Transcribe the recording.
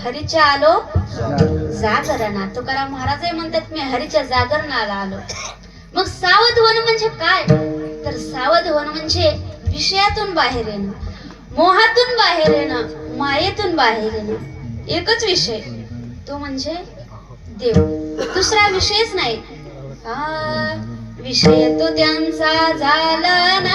हरीच्या आलो जागरणा. तुकाराम महाराज म्हणतात मी हरीच्या जागरणाला आलो. मग सावध होणं म्हणजे काय? तर सावध होणं म्हणजे विषयातून बाहेर येणं, मोहातून बाहेर येणं, मायेतून बाहेर येणं. एकच विषय तो म्हणजे देव, दुसरा विषयच नाही. विषय तो त्यांचा झाला ना.